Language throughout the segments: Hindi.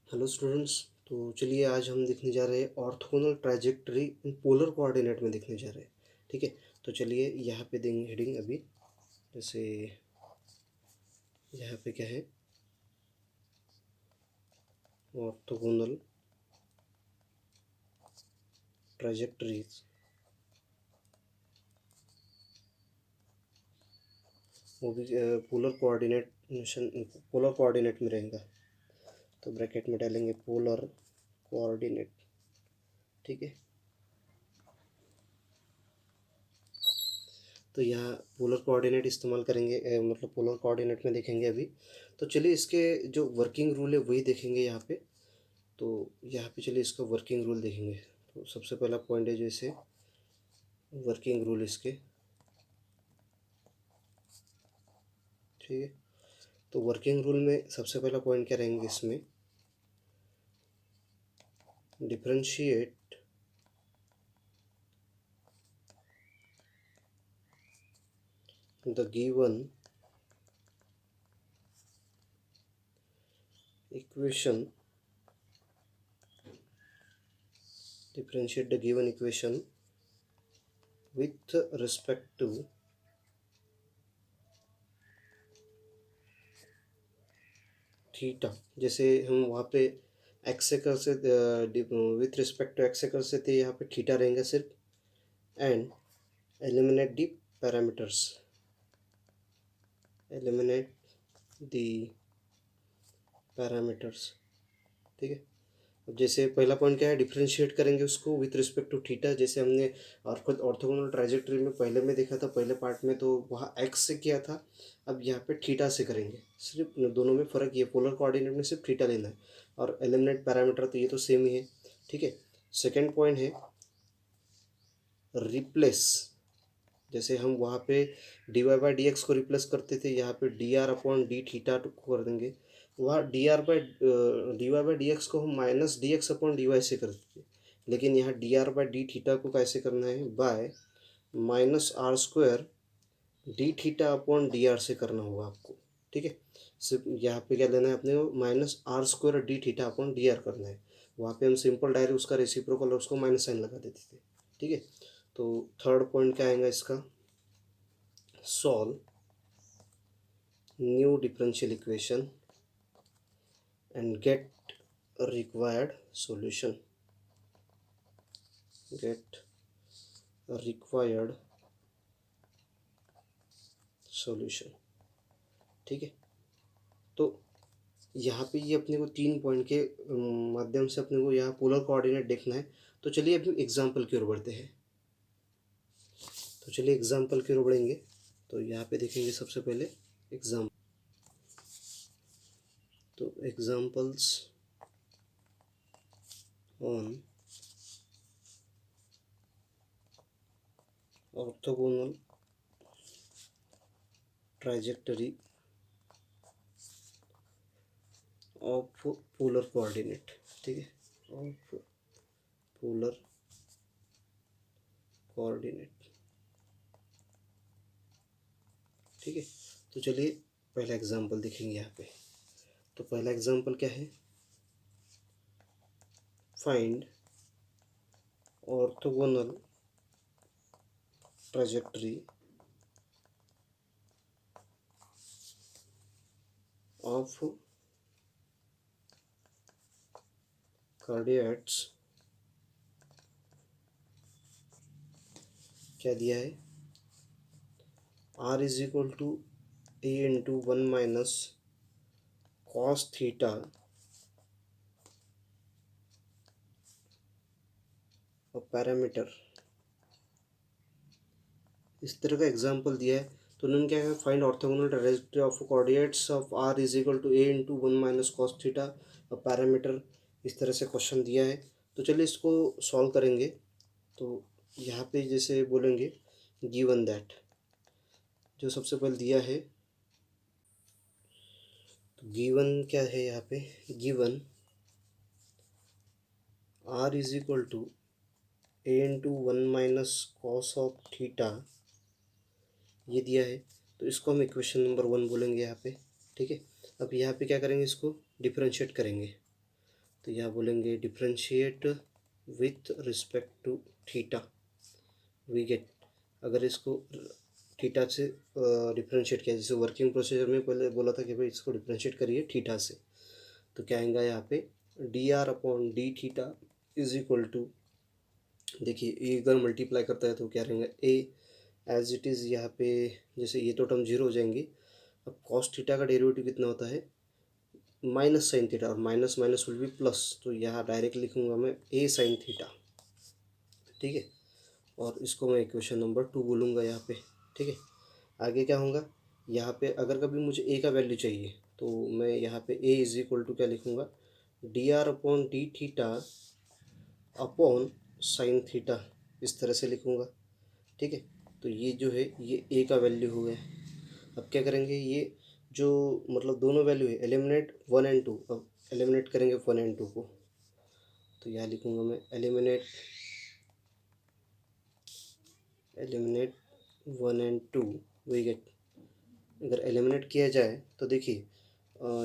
Hello students. तो चलिए आज हम देखने जा रहे हैं orthogonal trajectory in polar coordinate में देखने जा रहे हैं। ठीक है, तो चलिए यहाँ पे देंगे हेडिंग अभी। जैसे यहाँ पे क्या है, ऑर्थोगोनल ट्राजेक्टरीज, वो भी पोलर कोऑर्डिनेट में रहेगा। तो ब्रैकेट में डालेंगे पोलर कोऑर्डिनेट। ठीक है, तो यहाँ पोलर कोऑर्डिनेट इस्तेमाल करेंगे, मतलब पोलर कोऑर्डिनेट में देखेंगे अभी। तो चलिए इसके जो वर्किंग रूल है वही देखेंगे यहाँ पे। तो यहाँ पे चलिए इसका वर्किंग रूल देखेंगे। तो सबसे पहला पॉइंट है जैसे वर्किंग रूल इसके। ठीक है, तो वर्किंग रूल में सबसे पहला पॉइंट क्या रहेंगे इसमें, differentiate the given equation, differentiate the given equation with respect to theta. जैसे हम वहाँ पे एक्स से कर से विथ रिस्पेक्ट टू एक्स से कर से थे, यहाँ पे थीटा रहेंगे सिर्फ। And eliminate the parameters, eliminate the parameters. ठीक है, अब जैसे पहला पॉइंट क्या है, डिफरेंशिएट करेंगे उसको विथ रिस्पेक्ट टू थीटा। जैसे हमने ऑर्थोगोनल ट्राजेक्टरी में पहले में देखा था, पहले पार्ट में तो वहाँ एक्स से किया था। अब यहाँ पे थीटा से करेंगे। सिर्फ दोनों में फ़र्क ये, पोलर कोऑर्डिनेट में सिर्फ थीटा लेना है और एलिमिनेट पैरामीटर तो ये तो सेम ही है। ठीक है, सेकेंड पॉइंट है रिप्लेस। जैसे हम वहाँ पे D Y by D X को रिप्लेस करते थे, यहाँ पे D are upon D theta को कर देंगे। वहाँ D Y by D X को हम minus D X upon D Y से करते थे, लेकिन यहाँ D R by D theta को कैसे करना है, by minus R square D theta upon D R से करना होगा आपको। ठीक है, सिर्फ यहाँ पे क्या लेना है अपने को, minus R square D theta upon D R करना है। वहाँ पे हम सिंपल डायरेक्ट उसका रेसिप्रोकल और उसको माइनस साइन लगा देते थे। ठीक है, तो थर्ड पॉइंट क्या आएगा इसका, solve new differential equation and get required solution, get required solution। ठीक है, तो यहाँ पे ये अपने को 3 पॉइंट के माध्यम से अपने को यहाँ पोलर कोऑर्डिनेट देखना है। तो चलिए अभी एग्जाम्पल की ओर बढ़ते हैं। तो चलिए एग्जाम्पल की ओर बढ़ेंगे। तो यहाँ पे देखेंगे सबसे पहले एग्जाम्पल। तो examples on orthogonal trajectory of polar coordinate. ठीक है, ऑफ पोलर कोऑर्डिनेट। ठीक है, तो चलिए पहला एग्जांपल देखेंगे यहाँ पे। तो पहला एग्जांपल क्या है, find orthogonal trajectory of cardioids. क्या दिया है, R is equal to A into 1 minus cos theta और पैरामीटर, इस तरह का एग्जांपल दिया है। तो उन्होंने क्या है, find orthogonal trajectory of coordinates of R is equal to A into 1 minus cos theta और पैरामीटर, इस तरह से क्वेश्चन दिया है। तो चलिए इसको सॉल्व करेंगे। तो यहाँ पे जैसे बोलेंगे गिवन दैट, जो सबसे पहले दिया है, तो गिवन क्या है यहाँ पे, given R is equal to A into 1 minus cos of theta, ये दिया है। तो इसको हम इक्वेशन नंबर 1 बोलेंगे यहाँ पे। ठीक है, अब यहाँ पे क्या करेंगे, इसको डिफरेंशिएट करेंगे। तो यहाँ बोलेंगे differentiate with respect to theta, we get. अगर इसको थीटा से डिफ्रेंशिएट किया, जैसे वर्किंग प्रोसीजर में पहले बोला था कि भाई इसको डिफ्रेंशिएट करिए थीटा से, तो क्या आएगा यहाँ पे D are upon D theta is equal to, देखिए ये अगर मल्टीप्लाई करता है तो क्या रहेगा ए एज इट इज़, यहाँ पे जैसे ये तो टर्म जीरो हो जाएंगी। अब कॉस थीटा का डेरिवेटिव कितना होता है माइनस साइन थीटा, और minus minus will be plus, तो यहाँ डायरेक्ट लिखूंगा मैं ए साइन थीटा, ठीक है। और इसको मैं इक्वेशन नंबर 2 बोलूँगा यहाँ पे, ठीक है। आगे क्या होगा, यहाँ पे अगर कभी मुझे ए का वैल्यू चाहिए तो मैं यहाँ पे ए इज इक्वल टू क्या लिखूँगा D R upon D theta upon sine theta, इस तरह से लिखूँगा, ठीक है। तो ये जो है ये ए का वैल्यू हो गया। अब क्या करेंगे, ये जो मतलब दोनों वैल्यू है एलिमिनेट 1 और 2, अब एलिमिनेट करेंगे 1 और 2 को, तो यहाँ लिखूँगा मैं एलिमिनेट 1 और 2 वी गेट। अगर एलिमिनेट किया जाए तो देखिए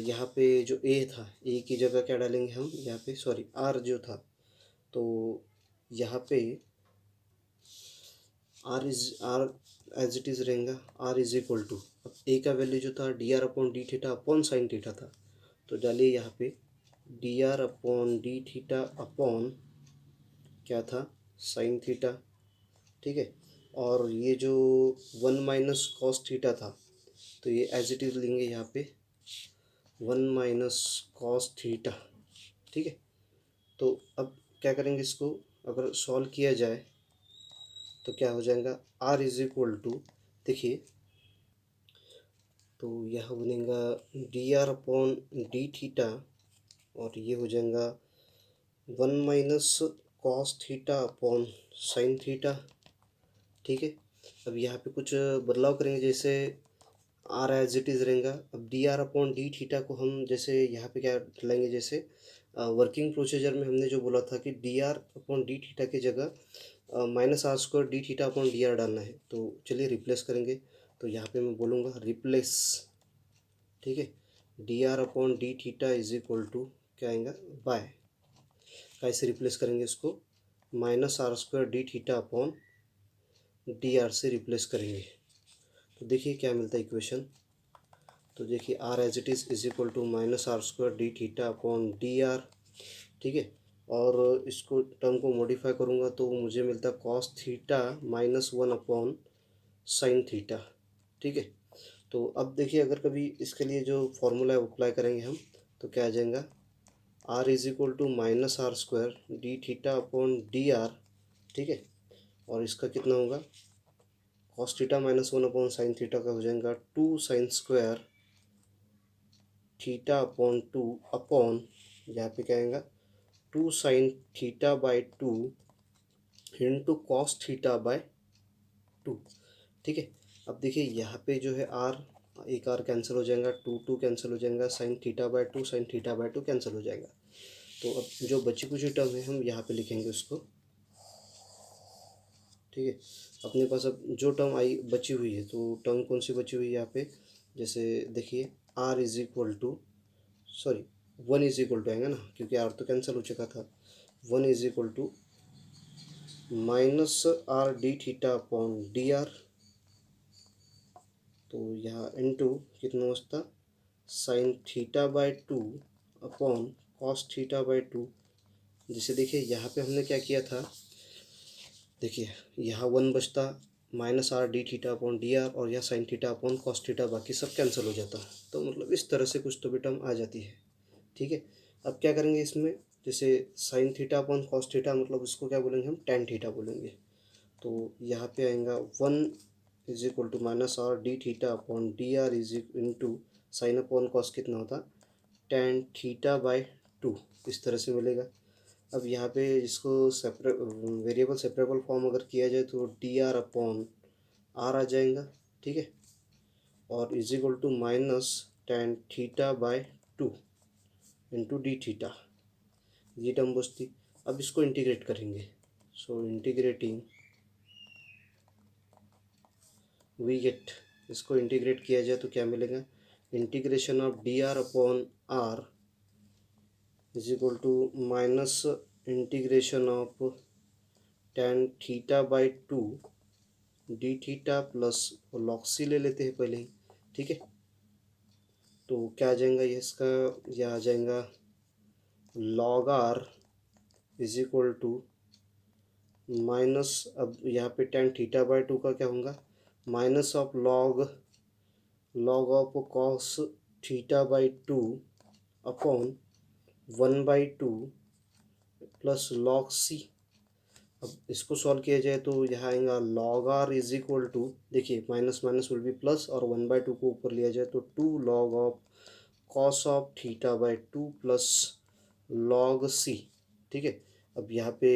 यहाँ पे जो ए था, ए की जगह क्या डालेंगे हम यहाँ पे, सॉरी आर जो था, तो यहाँ पे आर एज इट इज़ रहेगा, आर इज इक्वल टू, अब ए का वैल्यू जो था D R upon D theta upon sine theta था, तो डालिए यहाँ पे D are upon D theta upon क्या था साइन थीटा, ठीक है। और ये जो 1 - कॉस थीटा था, तो ये एज इट इज़ लेंगे यहाँ पे 1 - कॉस थीटा, ठीक है। तो अब क्या करेंगे, इसको अगर सॉल्व किया जाए तो क्या हो जाएगा आर इज इक्वल टू, देखिए तो यह बनेगा D R upon D theta, और ये हो जाएगा 1 - cos theta upon sine theta, ठीक है। अब यहाँ पे कुछ बदलाव करेंगे, जैसे आर एज इट इज़ रहेगा। अब D R upon D theta को हम जैसे यहाँ पे क्या लाएंगे, जैसे वर्किंग प्रोसीजर में हमने जो बोला था कि D R upon D theta की जगह -r² D theta upon D are डालना है, तो चलिए रिप्लेस करेंगे। तो यहाँ पे मैं बोलूँगा रिप्लेस, ठीक है, D are upon D theta is equal to क्या आएगा बाय, कैसे रिप्लेस करेंगे इसको -r² D theta upon D R से रिप्लेस करेंगे, तो देखिए क्या मिलता है इक्वेशन। तो देखिए R as it is equal to -r² D theta upon D R, ठीक है। और इसको टर्म को मॉडिफाई करूँगा तो मुझे मिलता है cos theta -1 upon sine theta, ठीक है। तो अब देखिए अगर कभी इसके लिए जो फॉर्मूला है अप्लाई करेंगे हम, तो क्या आ जाएगा R is equal to -r² D theta upon D R, ठीक है। और इसका कितना होगा cos theta -1 upon sine theta का हो जाएगा 2 sin² थीटा अपॉन 2 अपॉन, यहाँ पे क्या आएगा 2 sin θ/2 इंटू कॉस θ/2, ठीक है। अब देखिए यहाँ पे जो है आर, एक आर कैंसिल हो जाएगा, 2 कैंसिल हो जाएगा, sin θ/2 sin θ/2 कैंसिल हो जाएगा। तो अब जो बची कुछ टर्म है हम यहाँ पे लिखेंगे उसको, ठीक है। अपने पास अब जो टर्म आई बची हुई है, तो टर्म कौन सी बची हुई है यहाँ पे, जैसे देखिए R is equal to, sorry 1 is equal to आएगा ना, क्योंकि आर तो कैंसिल हो चुका था। 1 is equal to -r D theta upon D R, तो यहाँ इनटू कितना बचता sin θ/2 अपॉन कॉस θ/2। जैसे देखिए यहाँ पे हमने क्या किया था, देखिए यहाँ 1 बचता -r D theta upon D are, और यहाँ sin theta upon cos theta, बाकी सब कैंसिल हो जाता। तो मतलब इस तरह से कुछ तो भी टर्म आ जाती है, ठीक है। अब क्या करेंगे इसमें, जैसे sin theta upon cos theta, मतलब इसको क्या बोलेंगे हम tan थीटा बोलेंगे। तो यहाँ पे आएगा 1 is equal to -r D theta upon D R is into sine upon cos कितना होता tan θ/2, इस तरह से मिलेगा। अब यहाँ पे इसको सेपरेट वेरिएबल सेपरेबल फॉर्म अगर किया जाए तो डी आर अपॉन आर आ जाएगा, ठीक है। और is equal to minus tan θ/2 into d theta, ये टर्म बचती। अब इसको इंटीग्रेट करेंगे, सो इंटीग्रेटिंग वी गेट, इसको इंटीग्रेट किया जाए तो क्या मिलेगा integration of d are upon r is equal to minus integration of tan theta by two d theta plus log C ले लेते हैं पहले ही, ठीक है। तो क्या आ जाएगा ये इसका, यह आ जाएगा log are is equal to minus, अब यहाँ पे tan थीटा बाई टू का क्या होगा, minus of log of cos theta by two upon 1/2 plus log C. अब इसको सॉल्व किया जाए तो यहाँ आएगा log are is equal to, देखिए minus minus will be plus, और 1/2 को ऊपर लिया जाए तो 2 log of cos of theta by two plus log C, ठीक है। अब यहाँ पे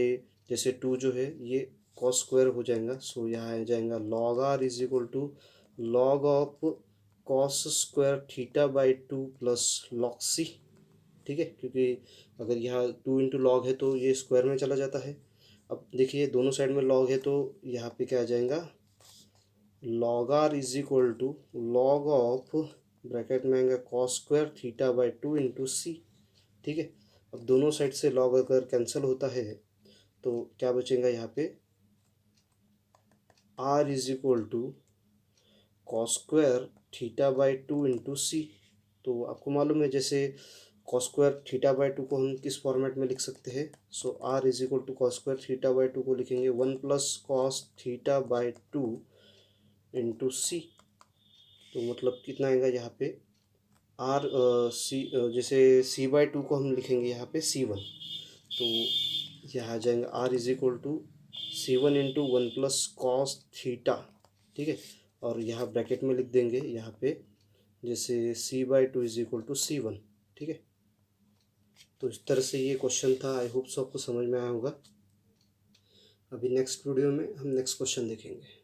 जैसे 2 जो है ये कॉस स्क्वायर हो जाएगा, सो यहाँ आ जाएगा log are is equal to log of cos square theta by two plus log C, ठीक है। क्योंकि अगर यहाँ 2 इंटू लॉग है तो ये स्क्वायर में चला जाता है। अब देखिए दोनों साइड में लॉग है तो यहाँ पे क्या आ जाएगा, log are is equal to log of, bracket में आएगा cos square theta by two into C, ठीक है। अब दोनों साइड से लॉग अगर कैंसिल होता है तो क्या बचेगा यहाँ पे, r is equal to cos square theta by two into C. तो आपको मालूम है जैसे cos square theta by two को हम किस फॉर्मेट में लिख सकते हैं, so r is equal to cos square theta by two को लिखेंगे 1 plus cos theta by two into C. तो मतलब कितना आएगा यहाँ पे आर सी, जैसे सी बाई टू को हम लिखेंगे यहाँ पे C1, तो यहाँ आ जाएगा R is equal to C1 into 1 plus cos theta, ठीक है। और यहाँ ब्रैकेट में लिख देंगे यहाँ पे जैसे C/2 is equal to C1, ठीक है। तो इस तरह से ये क्वेश्चन था, आई होप सो आपको समझ में आया होगा। अभी नेक्स्ट वीडियो में हम नेक्स्ट क्वेश्चन देखेंगे।